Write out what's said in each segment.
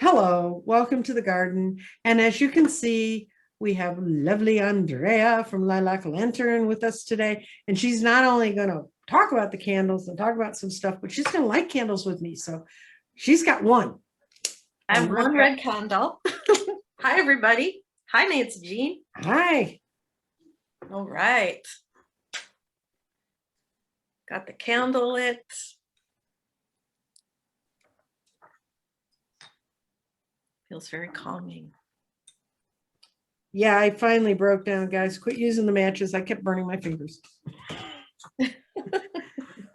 Hello, welcome to the garden. And as you can see, we have lovely Andrea from Lilac Lantern with us today. And she's not only going to talk about the candles and talk about some stuff, but she's going to light candles with me. So she's got one. I have one red candle. Hi, everybody. Hi, Nancy Jean. Hi. All right. Got the candle lit. Feels very calming. Yeah, I finally broke down, guys. Quit using the matches. I kept burning my fingers.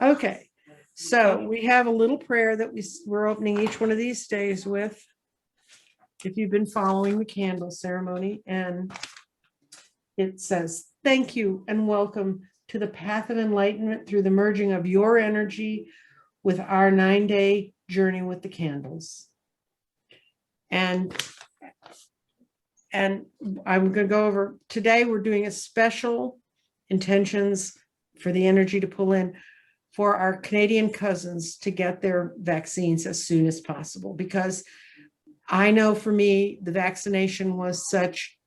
Okay, so we have a little prayer that we're opening each one of these days with, if you've been following the candle ceremony, and it says, thank you and welcome to the path of enlightenment through the merging of your energy with our 9-day journey with the candles. And I'm going to go over today. We're doing a special intentions for the energy to pull in for our Canadian cousins to get their vaccines as soon as possible, because I know for me, the vaccination was such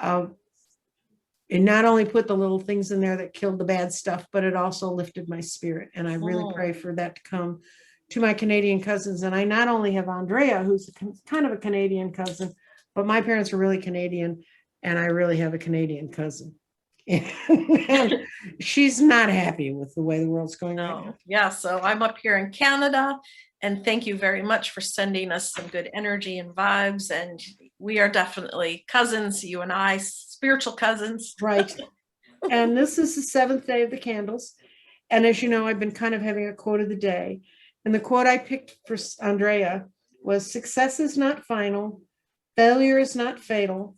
it not only put the little things in there that killed the bad stuff, but it also lifted my spirit. And I really pray for that to come to my Canadian cousins. And I not only have Andrea, who's kind of a Canadian cousin, but my parents are really Canadian, and I really have a Canadian cousin. And she's not happy with the way the world's going right now. Yeah, so I'm up here in Canada, and thank you very much for sending us some good energy and vibes. And we are definitely cousins, you and I, spiritual cousins. Right. And this is the 7th day of the candles. And as you know, I've been kind of having a quote of the day. And the quote I picked for Andrea was, success is not final. Failure is not fatal.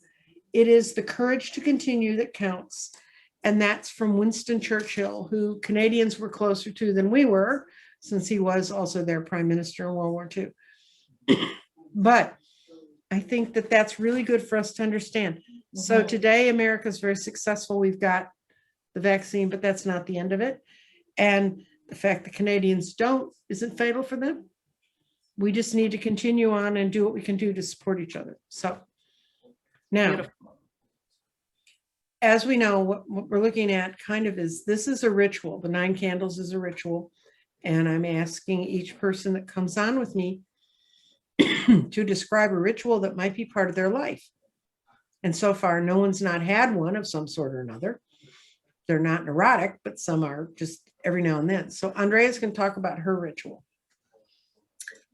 It is the courage to continue that counts. And that's from Winston Churchill, who Canadians were closer to than we were, since he was also their prime minister in World War II. But I think that that's really good for us to understand. So today, America is very successful. We've got the vaccine, but that's not the end of it. And the fact that Canadians don't isn't fatal for them. We just need to continue on and do what we can do to support each other. So now, beautiful. As we know, what we're looking at kind of is, this is a ritual. The 9 candles is a ritual. And I'm asking each person that comes on with me to describe a ritual that might be part of their life. And so far, no one's not had one of some sort or another. They're not neurotic, but some are just every now and then. So Andrea's going to talk about her ritual.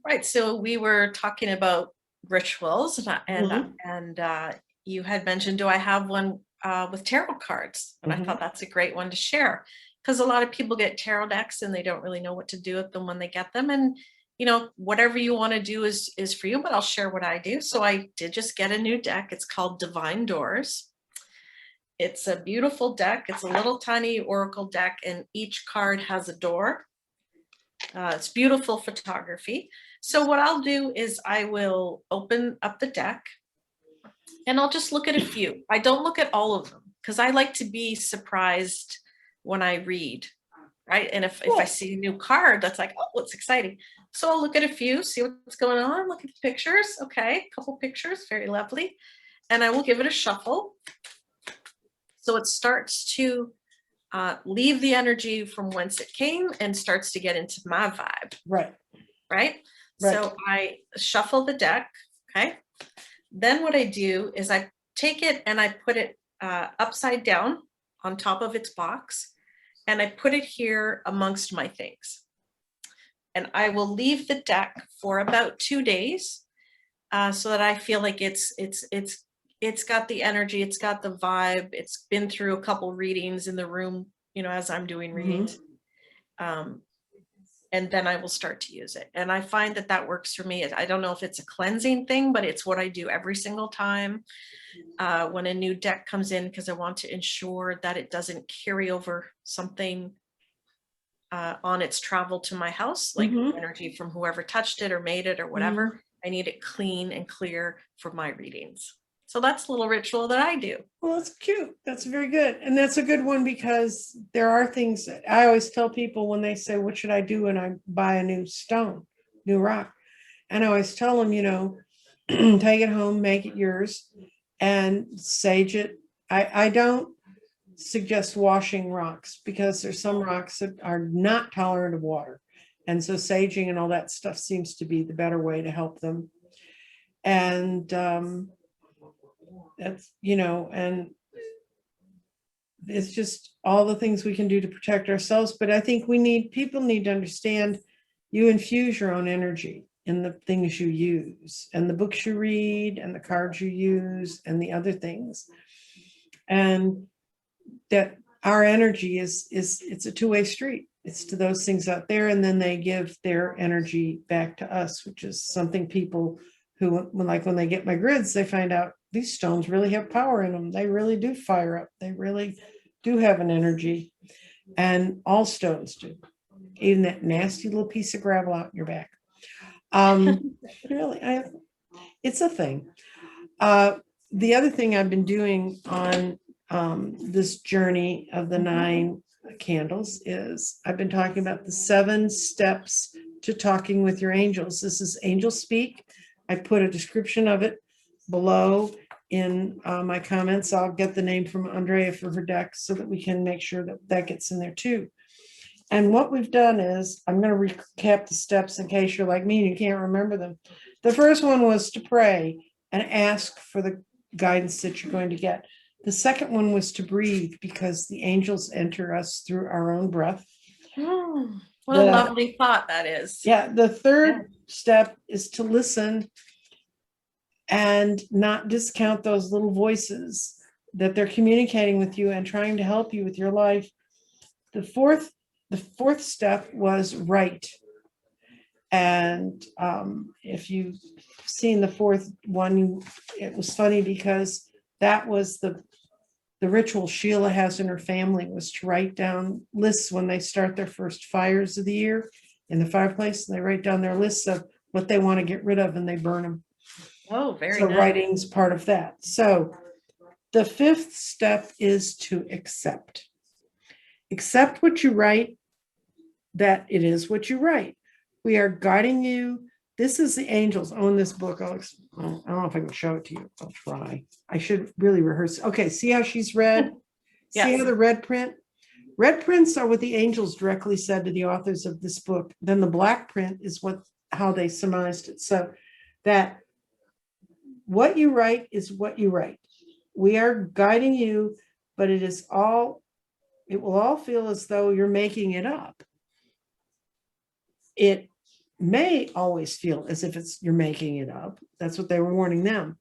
Right. So we were talking about rituals, and you had mentioned, do I have one with tarot cards? And I thought that's a great one to share, because a lot of people get tarot decks and they don't really know what to do with them when they get them. And you know, whatever you want to do is for you, but I'll share what I do. So I did just get a new deck. It's called Divine Doors. It's a beautiful deck. It's a little tiny oracle deck, and each card has a door. It's beautiful photography. So what I'll do is I will open up the deck and I'll just look at a few. I don't look at all of them, because I like to be surprised when I read, right? And if I see a new card, that's like, oh, it's exciting. So I'll look at a few, see what's going on, look at the pictures. Okay, a couple pictures, very lovely. And I will give it a shuffle. So it starts to leave the energy from whence it came and starts to get into my vibe. Right. So I shuffle the deck. Okay. Then what I do is I take it and I put it upside down on top of its box, and I put it here amongst my things. And I will leave the deck for about 2 days so that I feel like it's got the energy, it's got the vibe, it's been through a couple readings in the room, you know, as I'm doing readings. And then I will start to use it. And I find that that works for me. I don't know if it's a cleansing thing, but it's what I do every single time when a new deck comes in, because I want to ensure that it doesn't carry over something on its travel to my house, like energy from whoever touched it or made it or whatever. I need it clean and clear for my readings. So that's a little ritual that I do. Well, that's cute. That's very good. And that's a good one, because there are things that I always tell people when they say, what should I do when I buy a new stone, new rock? And I always tell them, take it home, make it yours, and sage it. I don't suggest washing rocks because there's some rocks that are not tolerant of water. And so saging and all that stuff seems to be the better way to help them. And that's, and it's just all the things we can do to protect ourselves. But I think people need to understand you infuse your own energy in the things you use and the books you read and the cards you use and the other things. And that our energy it's a two-way street. It's to those things out there, and then they give their energy back to us, which is something people who, when they get my grids, they find out these stones really have power in them. They really do fire up. They really do have an energy, and all stones do, even that nasty little piece of gravel out in your back. Really, it's a thing. The other thing I've been doing on this journey of the 9 candles is I've been talking about the 7 steps to talking with your angels. This is Angelspeake. I put a description of it below in my comments. I'll get the name from Andrea for her deck so that we can make sure that that gets in there too. And what we've done is, I'm going to recap the steps in case you're like me and you can't remember them. The first one was to pray and ask for the guidance that you're going to get. The second one was to breathe, because the angels enter us through our own breath. What a lovely thought that is. Yeah. The third step is to listen and not discount those little voices that they're communicating with you and trying to help you with your life. The fourth step was write. And if you've seen the fourth one, it was funny because that was the ritual Sheila has in her family, was to write down lists when they start their first fires of the year in the fireplace. And they write down their lists of what they want to get rid of and they burn them. Oh, very so nice. Writing's part of that. So the fifth step is to accept. Accept what you write, that it is what you write. We are guiding you. This is the angels own this book. I don't know if I can show it to you. I'll try. I should really rehearse. Okay, see how she's red? Yes. See how the red print? Red prints are what the angels directly said to the authors of this book. Then the black print is how they surmised it. So that what you write is what you write. We are guiding you, but it will all feel as though you're making it up. It may always feel as if you're making it up. That's what they were warning them.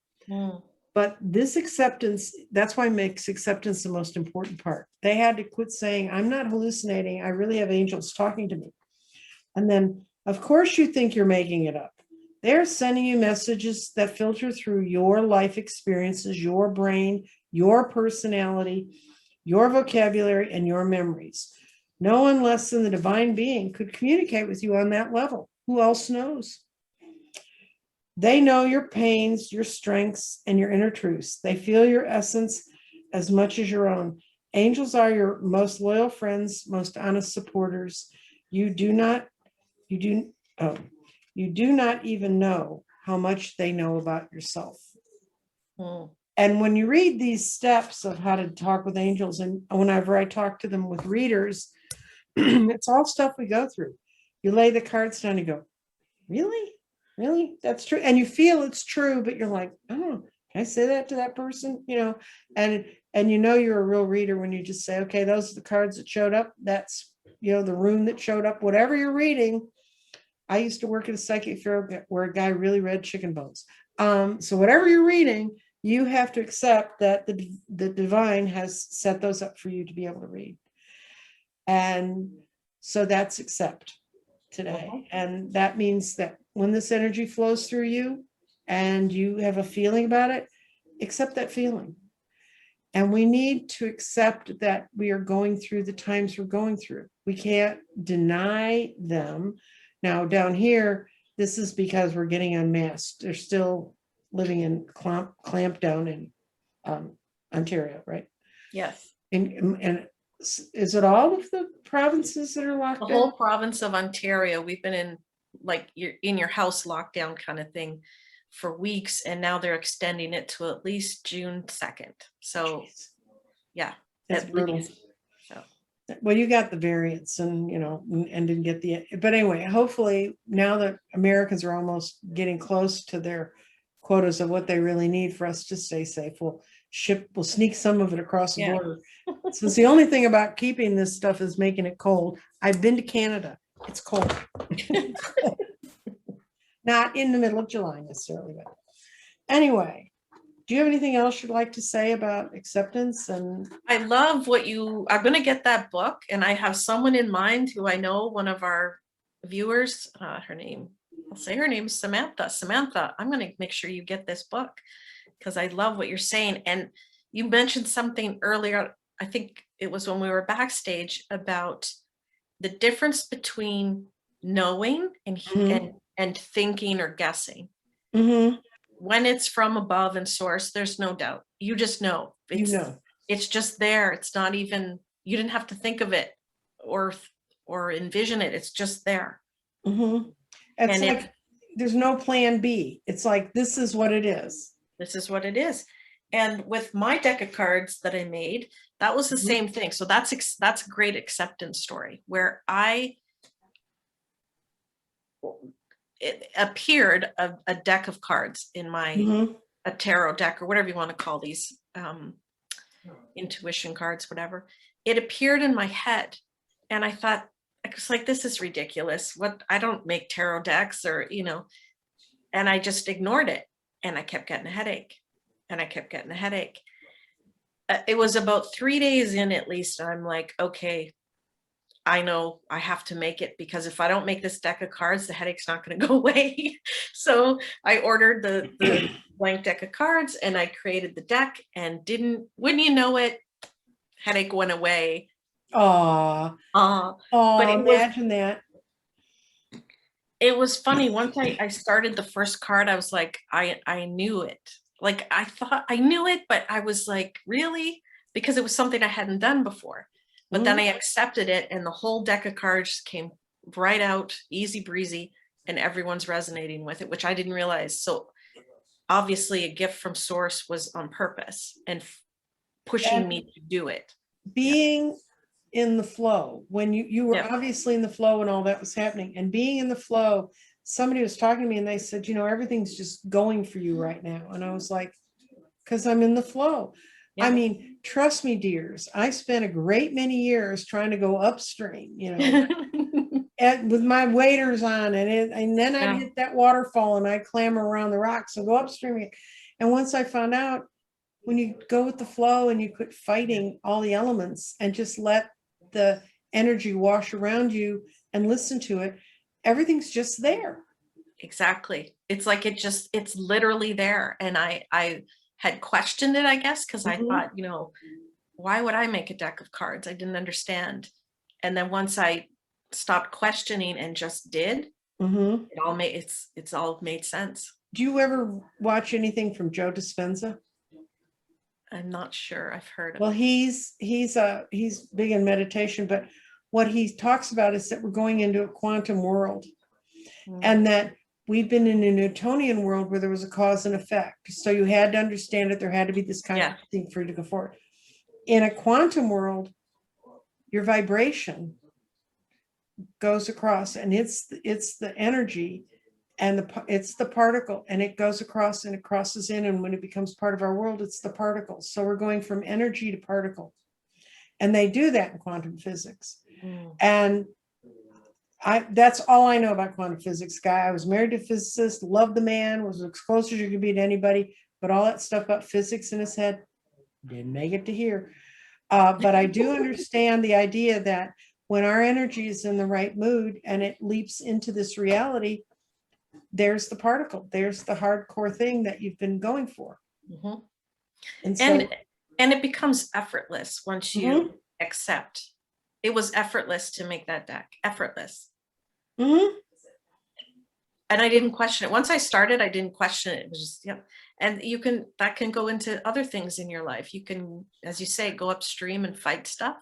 But this acceptance, that's why it makes acceptance the most important part. They had to quit saying, I'm not hallucinating. I really have angels talking to me. And then, of course, you think you're making it up. They're sending you messages that filter through your life experiences, your brain, your personality, your vocabulary, and your memories. No one less than the divine being could communicate with you on that level. Who else knows? They know your pains, your strengths, and your inner truths. They feel your essence as much as your own. Angels are your most loyal friends, most honest supporters. You do not even know how much they know about yourself. And when you read these steps of how to talk with angels, and whenever I talk to them with readers, it's all stuff we go through. You lay the cards down, you go, really? That's true. And you feel it's true, but you're like, oh, can I say that to that person? And you're a real reader when you just say, okay, those are the cards that showed up. That's, the rune that showed up, whatever you're reading. I used to work at a psychic fair where a guy really read chicken bones. So whatever you're reading, you have to accept that the divine has set those up for you to be able to read. And so that's accept today. And that means that when this energy flows through you and you have a feeling about it, accept that feeling. And we need to accept that we are going through the times we're going through. We can't deny them. Now down here, this is because we're getting unmasked. They're still living in clamp down in Ontario, right? Yes. And is it all of the provinces that are locked down? The whole province of Ontario. We've been in like you're in your house lockdown kind of thing for weeks, and now they're extending it to at least June 2nd. So Jeez, yeah, that's at brutal. least. So Well, you got the variants and, and didn't get but anyway, hopefully now that Americans are almost getting close to their quotas of what they really need for us to stay safe, we'll sneak some of it across the yeah. border. Since the only thing about keeping this stuff is making it cold. I've been to Canada. It's cold. Not in the middle of July necessarily, but anyway, do you have anything else you'd like to say about acceptance? And I love I'm going to get that book, and I have someone in mind who I know, one of our viewers, I'll say her name is Samantha. Samantha, I'm going to make sure you get this book, because I love what you're saying. And you mentioned something earlier, I think it was when we were backstage, about the difference between knowing and thinking or guessing. mm-hmm. When it's from above and source, there's no doubt. You just know. It's just there. It's not even, you didn't have to think of it or envision it. It's just there. Mm-hmm. It's And like there's no plan B. It's like, this is what it is. This is what it is. And with my deck of cards that I made, that was the same thing. So that's a great acceptance story, where it appeared a deck of cards in my a tarot deck, or whatever you want to call these, intuition cards, whatever. It appeared in my head, and I thought, I was like, this is ridiculous. I don't make tarot decks, or and I just ignored it, and I kept getting a headache, and I kept getting a headache. It was about 3 days in, at least, and I'm like, okay, I know I have to make it, because if I don't make this deck of cards, the headache's not going to go away. So I ordered the blank deck of cards, and I created the deck, and wouldn't you know it, headache went away. But imagine that. It was funny. Once I started the first card, I was like, I knew it. Like, I thought I knew it, but I was like, really? Because it was something I hadn't done before. But then I accepted it, and the whole deck of cards came right out, easy breezy, and everyone's resonating with it, which I didn't realize. So obviously a gift from source was on purpose and pushing me to do it. Being in the flow, when you were obviously in the flow when all that was happening, and being in the flow, somebody was talking to me and they said, everything's just going for you right now. And I was like, because I'm in the flow. I mean, trust me, dears, I spent a great many years trying to go upstream, with my waders on, and then I'd hit that waterfall and I'd clamber around the rocks and go upstream. And once I found out, when you go with the flow and you quit fighting all the elements and just let the energy wash around you and listen to it, everything's just there. Exactly. It's like it's literally there. And I had questioned it, I guess, because I thought, why would I make a deck of cards? I didn't understand. And then once I stopped questioning and just did, it's all made sense. Do you ever watch anything from Joe Dispenza? I'm not sure. I've heard of Well, it. he's big in meditation, but what he talks about is that we're going into a quantum world, and that we've been in a Newtonian world where there was a cause and effect. So you had to understand it. There had to be this kind of thing for you to go forward. In a quantum world, your vibration goes across, and it's the energy, and it's the particle, and it goes across and it crosses in, and when it becomes part of our world, it's the particle. So we're going from energy to particle, and they do that in quantum physics. And that's all I know about quantum physics, guy. I was married to a physicist, loved the man, was as close as you could be to anybody, but all that stuff about physics in his head didn't make it to here. But I do understand the idea that when our energy is in the right mood and it leaps into this reality, there's the particle, there's the hardcore thing that you've been going for. And it becomes effortless once you accept. It was effortless to make that deck, effortless. And I didn't question it. Once I started, I didn't question it. It was just, and that can go into other things in your life. You can, as you say, go upstream and fight stuff.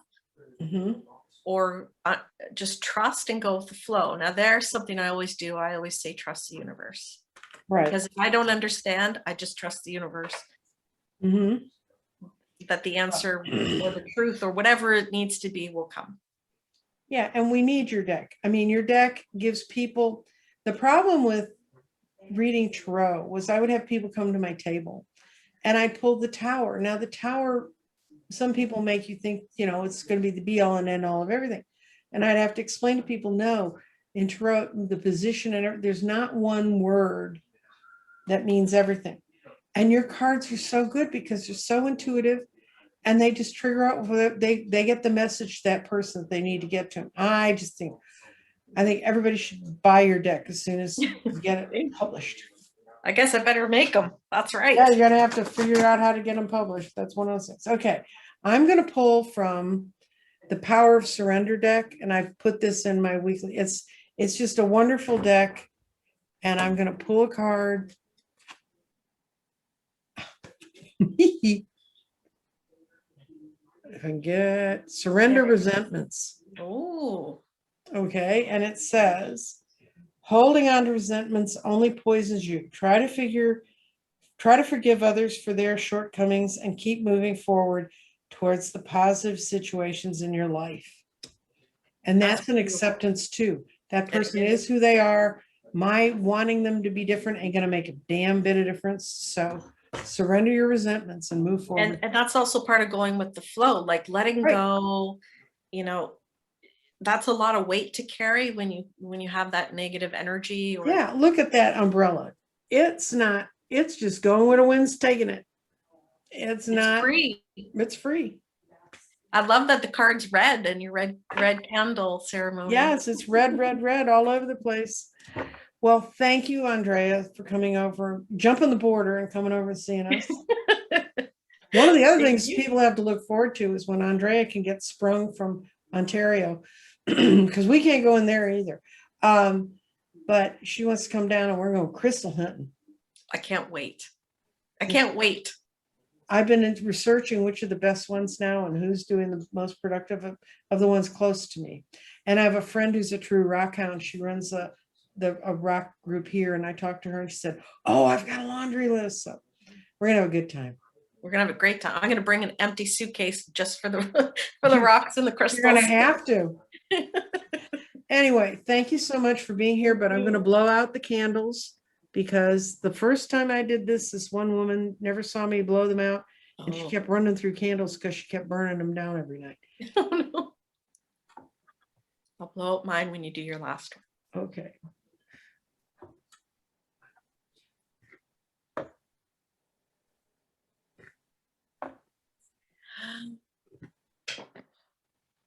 or just trust and go with the flow. Now, there's something I always do. I always say, trust the universe. Right. Because if I don't understand, I just trust the universe Mhm. that the answer or the truth or whatever it needs to be will come. Yeah, and we need your deck. I mean, your deck gives people, the problem with reading tarot was I would have people come to my table and I'd pull the tower. Now the tower, some people make you think, it's going to be the be all and end all of everything. And I'd have to explain to people, no, in tarot, the position and there's not one word that means everything. And your cards are so good because they're so intuitive and they just trigger out, they get the message that person that they need to get to them. I think everybody should buy your deck as soon as you get it published. I guess I better make them. That's right. Yeah, you're gonna have to figure out how to get them published. That's one of those things. Okay, I'm gonna pull from the Power of Surrender deck, and I've put this in my weekly. It's just a wonderful deck, and I'm gonna pull a card. If I can get Surrender Resentments. Oh. Okay, and it says, holding on to resentments only poisons you. Try to forgive others for their shortcomings and keep moving forward towards the positive situations in your life. And that's an acceptance too. That person is who they are. My wanting them to be different ain't gonna make a damn bit of difference. So surrender your resentments and move forward. And that's also part of going with the flow, like letting go, that's a lot of weight to carry when you have that negative energy. Or yeah, look at that umbrella. It's just going where the wind's taking it. It's not free. It's free. I love that the card's red and your red candle ceremony. Yes, it's red all over the place. Well, thank you, Andrea, for coming over, jumping the border and coming over and seeing us. One of the other things people have to look forward to is when Andrea can get sprung from Ontario, because we can't go in there either. But she wants to come down and we're going crystal hunting. I can't wait. I can't wait. I've been researching which are the best ones now and who's doing the most productive of the ones close to me. And I have a friend who's a true rock hound. She runs a rock group here. And I talked to her and she said, oh, I've got a laundry list. So we're going to have a good time. We're going to have a great time. I'm going to bring an empty suitcase just for the rocks and the crystals. You're going to have to. Anyway, thank you so much for being here, but I'm going to blow out the candles because the first time I did this one woman never saw me blow them out and she kept running through candles because she kept burning them down every night. Oh, no. I'll blow out mine when you do your last one. Okay.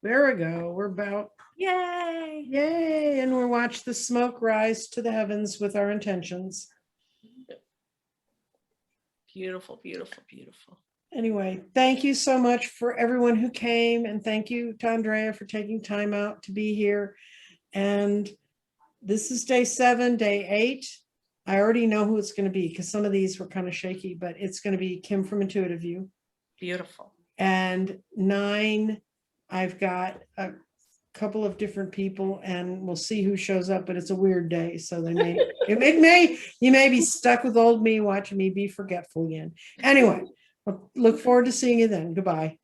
There we go. We're about. Yay. Yay. And we'll watch the smoke rise to the heavens with our intentions. Beautiful, beautiful, beautiful. Anyway, thank you so much for everyone who came. And thank you to Andrea for taking time out to be here. And this is day 7, day 8. I already know who it's going to be because some of these were kind of shaky, but it's going to be Kim from Intuitive View. Beautiful. And 9, I've got a couple of different people and we'll see who shows up, but it's a weird day. So you may be stuck with old me watching me be forgetful again. Anyway, look forward to seeing you then. Goodbye.